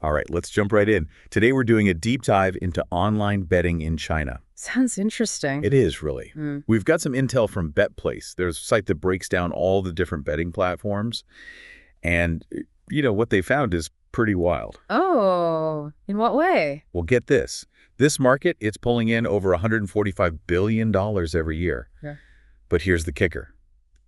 All right, let's jump right in. Today we're doing a deep dive into online betting in China. Sounds interesting. It is, really. We've got some intel from BetPlace. There's a site that breaks down all the different betting platforms. And, what they found is pretty wild. Oh, in what way? Well, get this. This market, it's pulling in over $145 billion every year. Yeah. But here's the kicker.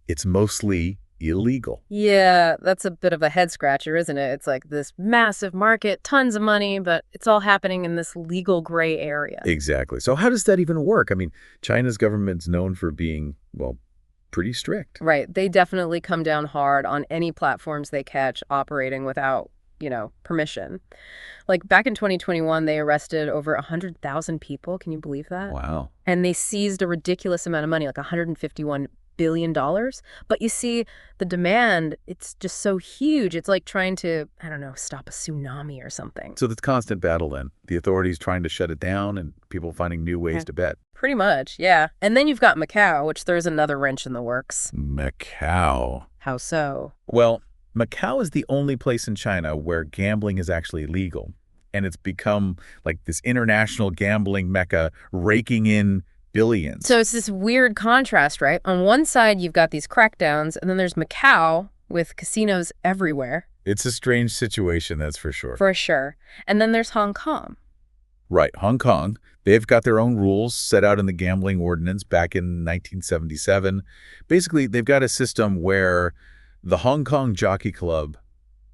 It's mostly illegal. Yeah, that's a bit of a head scratcher, isn't it? It's like this massive market, tons of money, but it's all happening in this legal gray area. Exactly. So how does that even work? I mean, China's government's known for being, pretty strict. Right. They definitely come down hard on any platforms they catch operating without, permission. Like back in 2021, they arrested over 100,000 people. Can you believe that? Wow. And they seized a ridiculous amount of money, like $151 billion. But you see, the demand, it's just so huge. It's like trying to, stop a tsunami or something. So it's constant battle then. The authorities trying to shut it down and people finding new ways to bet. Pretty much, yeah. And then you've got Macau, which throws another wrench in the works. Macau. How so? Well, Macau is the only place in China where gambling is actually legal. And it's become like this international gambling mecca, raking in billions. So it's this weird contrast, right? On one side, you've got these crackdowns, and then there's Macau with casinos everywhere. It's a strange situation, that's for sure. For sure. And then there's Hong Kong. Right, Hong Kong. They've got their own rules set out in the gambling ordinance back in 1977. Basically, they've got a system where the Hong Kong Jockey Club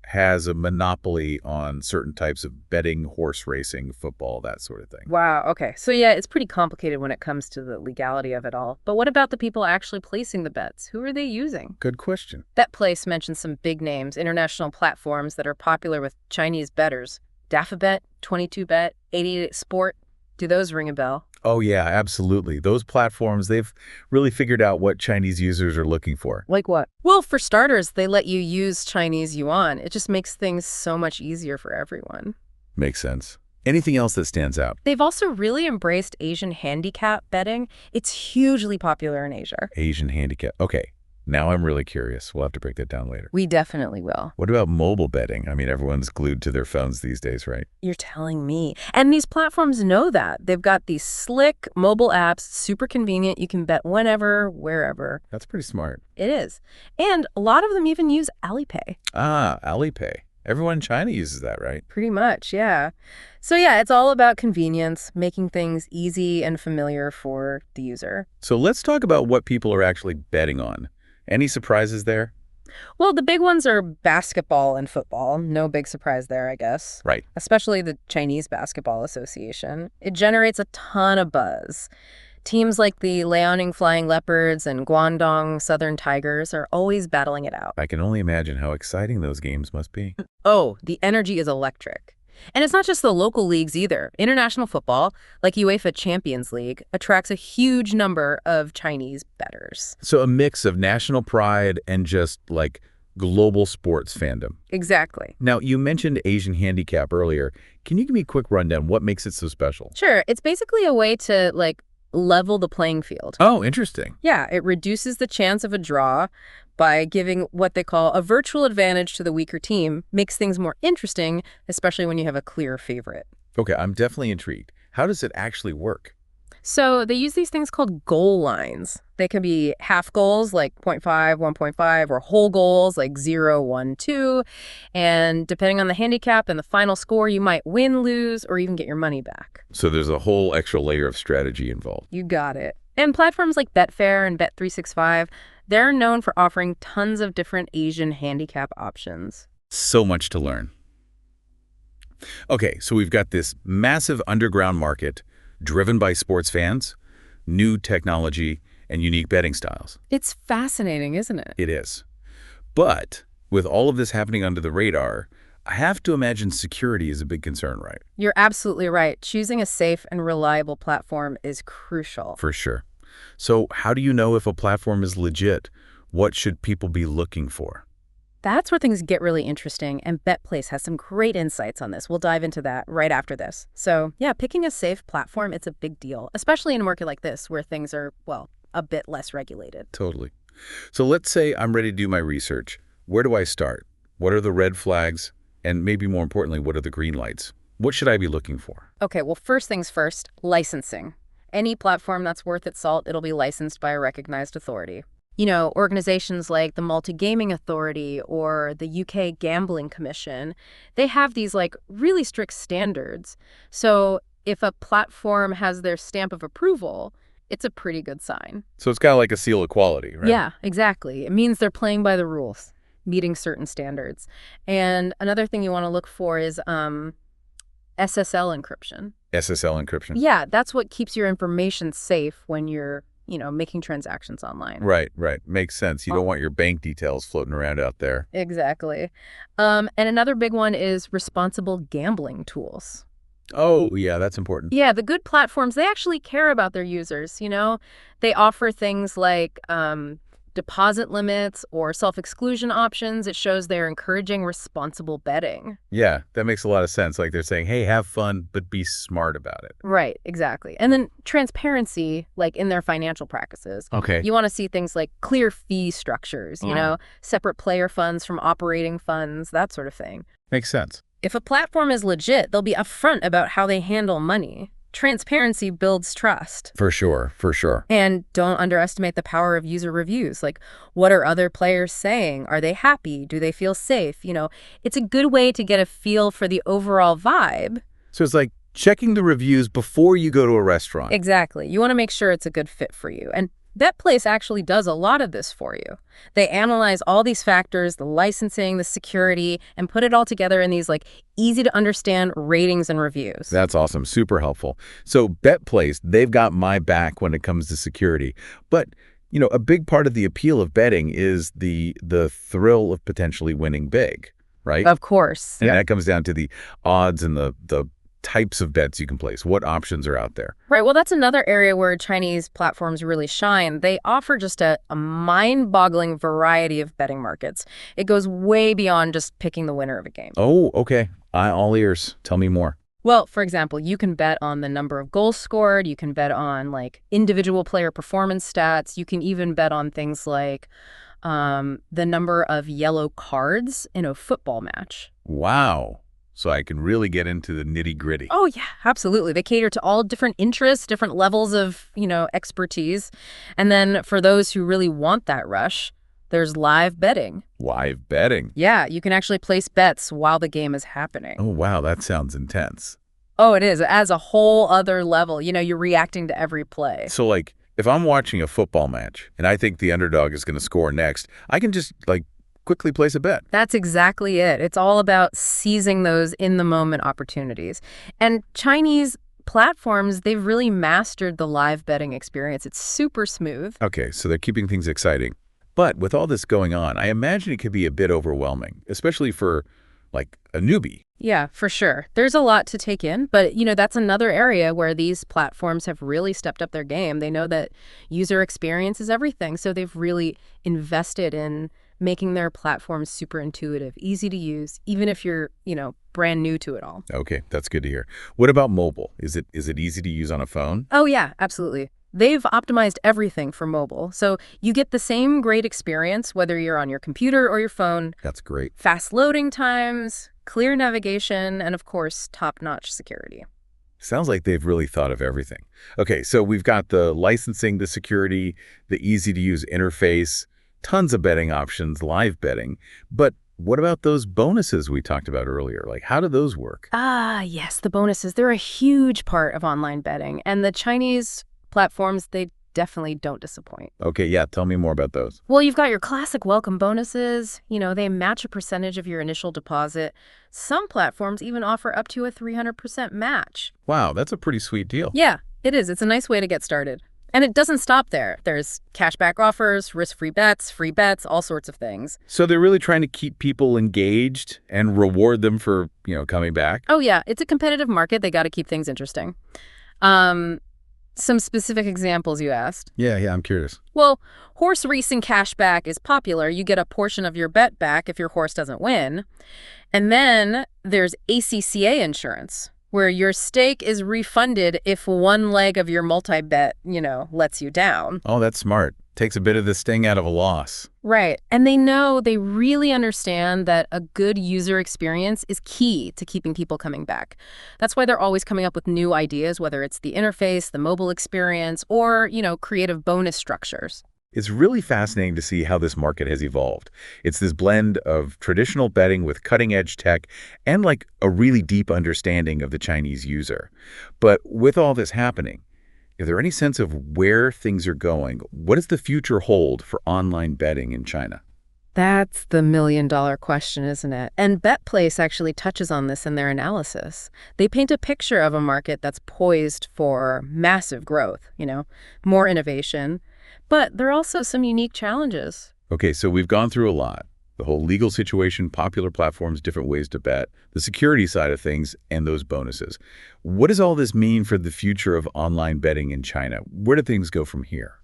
has a monopoly on certain types of betting, horse racing, football, that sort of thing. Wow, okay. So yeah, it's pretty complicated when it comes to the legality of it all. But what about the people actually placing the bets? Who are they using? Good question. BetPlace mentions some big names, international platforms that are popular with Chinese bettors. DafaBet, 22Bet, 88 Sport. Do those ring a bell? Oh, yeah, absolutely. Those platforms, they've really figured out what Chinese users are looking for. Like what? Well, for starters, they let you use Chinese yuan. It just makes things so much easier for everyone. Makes sense. Anything else that stands out? They've also really embraced Asian handicap betting. It's hugely popular in Asia. Asian handicap. Okay, now I'm really curious. We'll have to break that down later. We definitely will. What about mobile betting? I mean, everyone's glued to their phones these days, right? You're telling me. And these platforms know that. They've got these slick mobile apps, super convenient. You can bet whenever, wherever. That's pretty smart. It is. And a lot of them even use Alipay. Ah, Alipay. Everyone in China uses that, right? Pretty much, yeah. So yeah, it's all about convenience, making things easy and familiar for the user. So let's talk about what people are actually betting on. Any surprises there? Well, the big ones are basketball and football. No big surprise there, I guess. Right. Especially the Chinese Basketball Association. It generates a ton of buzz. Teams like the Liaoning Flying Leopards and Guangdong Southern Tigers are always battling it out. I can only imagine how exciting those games must be. Oh, the energy is electric. And it's not just the local leagues either. International football, like UEFA Champions League, attracts a huge number of Chinese bettors. So a mix of national pride and just like global sports fandom. Exactly. Now, you mentioned Asian handicap earlier. Can you give me a quick rundown? What makes it so special? Sure. It's basically a way to level the playing field. Oh, interesting. Yeah, it reduces the chance of a draw by giving what they call a virtual advantage to the weaker team, makes things more interesting, especially when you have a clear favorite. Okay, I'm definitely intrigued. How does it actually work? So they use these things called goal lines. They can be half goals like 0.5, 1.5, or whole goals like 0, 1, 2. And depending on the handicap and the final score, you might win, lose, or even get your money back. So there's a whole extra layer of strategy involved. You got it. And platforms like Betfair and Bet365, they're known for offering tons of different Asian handicap options. So much to learn. Okay, so we've got this massive underground market driven by sports fans, new technology, and unique betting styles. It's fascinating, isn't it? It is. But with all of this happening under the radar, I have to imagine security is a big concern, right? You're absolutely right. Choosing a safe and reliable platform is crucial. For sure. So how do you know if a platform is legit? What should people be looking for? That's where things get really interesting, and BetPlace has some great insights on this. We'll dive into that right after this. So yeah, picking a safe platform, it's a big deal, especially in a market like this where things are, well, a bit less regulated. Totally. So let's say I'm ready to do my research. Where do I start? What are the red flags? And maybe more importantly, what are the green lights? What should I be looking for? Okay, well, first things first, licensing. Any platform that's worth its salt, it'll be licensed by a recognized authority. Organizations like the Multi-Gaming Authority or the UK Gambling Commission, they have these really strict standards. So if a platform has their stamp of approval, it's a pretty good sign. So it's kind of like a seal of quality, right? Yeah, exactly. It means they're playing by the rules, meeting certain standards. And another thing you want to look for is SSL encryption. SSL encryption. Yeah, that's what keeps your information safe when you're making transactions online. Right. Makes sense. You don't want your bank details floating around out there. Exactly. And another big one is responsible gambling tools. Oh, yeah, that's important. Yeah, the good platforms, they actually care about their users, They offer things like deposit limits or self-exclusion options. It shows they're encouraging responsible betting. Yeah, that makes a lot of sense. Like they're saying, hey, have fun, but be smart about it. Right, exactly. And then transparency, like in their financial practices. Okay. You want to see things like clear fee structures, separate player funds from operating funds, that sort of thing. Makes sense. If a platform is legit, they'll be upfront about how they handle money. Transparency builds trust. For sure. And don't underestimate the power of user reviews. Like, what are other players saying? Are they happy? Do they feel safe? It's a good way to get a feel for the overall vibe. So it's like checking the reviews before you go to a restaurant. Exactly. You want to make sure it's a good fit for you. And BetPlace actually does a lot of this for you. They analyze all these factors, the licensing, the security, and put it all together in these easy to understand ratings and reviews. That's awesome. Super helpful. So BetPlace, they've got my back when it comes to security. But, a big part of the appeal of betting is the thrill of potentially winning big, right? Of course. And that comes down to the odds and the types of bets you can place. What options are out there? Right. Well, that's another area where Chinese platforms really shine. They offer just a mind-boggling variety of betting markets. It goes way beyond just picking the winner of a game. Oh, okay. All ears. Tell me more. Well, for example, you can bet on the number of goals scored. You can bet on individual player performance stats. You can even bet on things like the number of yellow cards in a football match. Wow. So I can really get into the nitty-gritty. Oh, yeah, absolutely. They cater to all different interests, different levels of, expertise. And then for those who really want that rush, there's live betting. Live betting? Yeah, you can actually place bets while the game is happening. Oh, wow, that sounds intense. Oh, it is. It adds a whole other level. You're reacting to every play. So, if I'm watching a football match and I think the underdog is going to score next, I can just, quickly place a bet. That's exactly it. It's all about seizing those in-the-moment opportunities. And Chinese platforms, they've really mastered the live betting experience. It's super smooth. Okay, so they're keeping things exciting. But with all this going on, I imagine it could be a bit overwhelming, especially for, a newbie. Yeah, for sure. There's a lot to take in, but, that's another area where these platforms have really stepped up their game. They know that user experience is everything, so they've really invested in making their platforms super intuitive, easy to use, even if you're, brand new to it all. Okay, that's good to hear. What about mobile? Is it easy to use on a phone? Oh, yeah, absolutely. They've optimized everything for mobile, so you get the same great experience whether you're on your computer or your phone. That's great. Fast loading times, clear navigation, and of course, top-notch security. Sounds like they've really thought of everything. Okay, so we've got the licensing, the security, the easy-to-use interface, tons of betting options, live betting. But what about those bonuses we talked about earlier? How do those work? Ah, yes, the bonuses. They're a huge part of online betting. And the Chinese platforms, they definitely don't disappoint. Okay, yeah, tell me more about those. Well, you've got your classic welcome bonuses. They match a percentage of your initial deposit. Some platforms even offer up to a 300% match. Wow, that's a pretty sweet deal. Yeah, it is. It's a nice way to get started. And it doesn't stop there. There's cashback offers, risk-free bets, free bets, all sorts of things. So they're really trying to keep people engaged and reward them for, coming back? Oh, yeah. It's a competitive market. They got to keep things interesting. Some specific examples you asked. Yeah, I'm curious. Well, horse racing cashback is popular. You get a portion of your bet back if your horse doesn't win. And then there's ACCA insurance, where your stake is refunded if one leg of your multi-bet, lets you down. Oh, that's smart. Takes a bit of the sting out of a loss. Right. And they really understand that a good user experience is key to keeping people coming back. That's why they're always coming up with new ideas, whether it's the interface, the mobile experience, or, creative bonus structures. It's really fascinating to see how this market has evolved. It's this blend of traditional betting with cutting-edge tech and like a really deep understanding of the Chinese user. But with all this happening, is there any sense of where things are going? What does the future hold for online betting in China? That's the million-dollar question, isn't it? And BetPlace actually touches on this in their analysis. They paint a picture of a market that's poised for massive growth, more innovation. But there are also some unique challenges. Okay, so we've gone through a lot. The whole legal situation, popular platforms, different ways to bet, the security side of things, and those bonuses. What does all this mean for the future of online betting in China? Where do things go from here?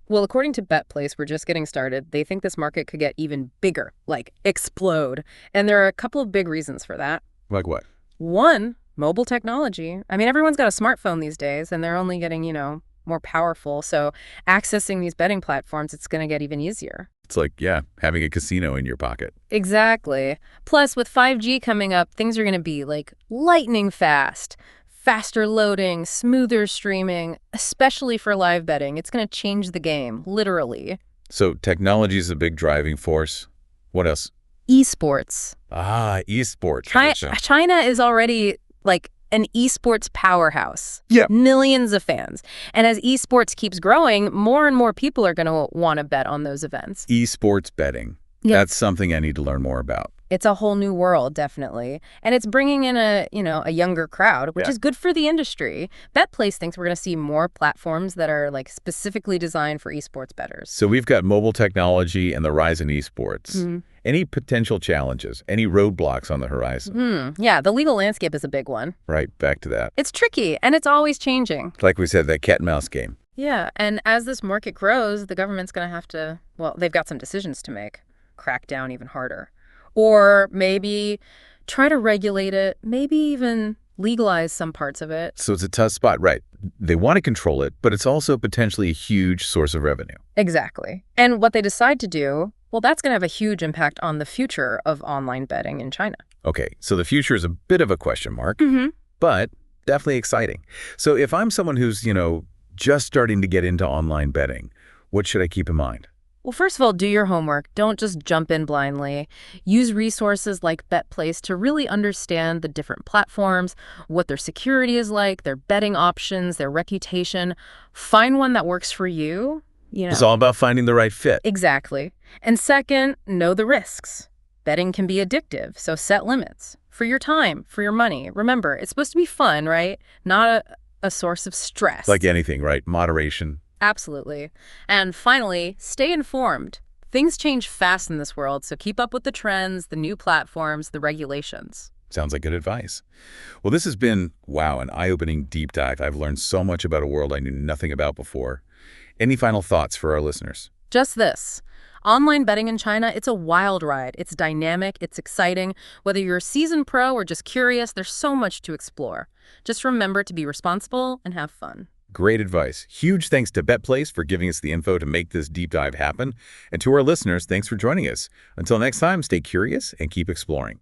Well, according to BetPlace, we're just getting started. They think this market could get even bigger, like explode. And there are a couple of big reasons for that. Like what? One, mobile technology. I mean, everyone's got a smartphone these days, and they're only getting, more powerful. So accessing these betting platforms, it's going to get even easier. It's like, yeah, having a casino in your pocket. Exactly. Plus, with 5G coming up, things are going to be like lightning fast, faster loading, smoother streaming, especially for live betting. It's going to change the game, literally. So technology is a big driving force. What else? Esports. Esports. China is already like an esports powerhouse. Yeah. Millions of fans. And as esports keeps growing, more and more people are going to want to bet on those events. Esports betting. Yep. That's something I need to learn more about. It's a whole new world, definitely. And it's bringing in a younger crowd, which is good for the industry. BetPlace thinks we're going to see more platforms that are like specifically designed for esports bettors. So we've got mobile technology and the rise in esports. Mm-hmm. Any potential challenges, any roadblocks on the horizon? Yeah, the legal landscape is a big one. Right, back to that. It's tricky, and it's always changing. Like we said, that cat and mouse game. Yeah, and as this market grows, the government's going to have to, they've got some decisions to make. Crack down even harder. Or maybe try to regulate it, maybe even legalize some parts of it. So it's a tough spot, right? They want to control it, but it's also potentially a huge source of revenue. Exactly. And what they decide to do, that's going to have a huge impact on the future of online betting in China. Okay, so the future is a bit of a question mark, but definitely exciting. So if I'm someone who's, just starting to get into online betting, what should I keep in mind? Well, first of all, do your homework. Don't just jump in blindly. Use resources like BetPlace to really understand the different platforms, what their security is like, their betting options, their reputation. Find one that works for you. It's all about finding the right fit. Exactly. And second, know the risks. Betting can be addictive, so set limits. For your time, for your money. Remember, it's supposed to be fun, right? Not a source of stress. Like anything, right? Moderation. Absolutely. And finally, stay informed. Things change fast in this world, so keep up with the trends, the new platforms, the regulations. Sounds like good advice. Well, this has been, an eye-opening deep dive. I've learned so much about a world I knew nothing about before. Any final thoughts for our listeners? Just this. Online betting in China, it's a wild ride. It's dynamic, it's exciting. Whether you're a seasoned pro or just curious, there's so much to explore. Just remember to be responsible and have fun. Great advice. Huge thanks to BetPlace for giving us the info to make this deep dive happen. And to our listeners, thanks for joining us. Until next time, stay curious and keep exploring.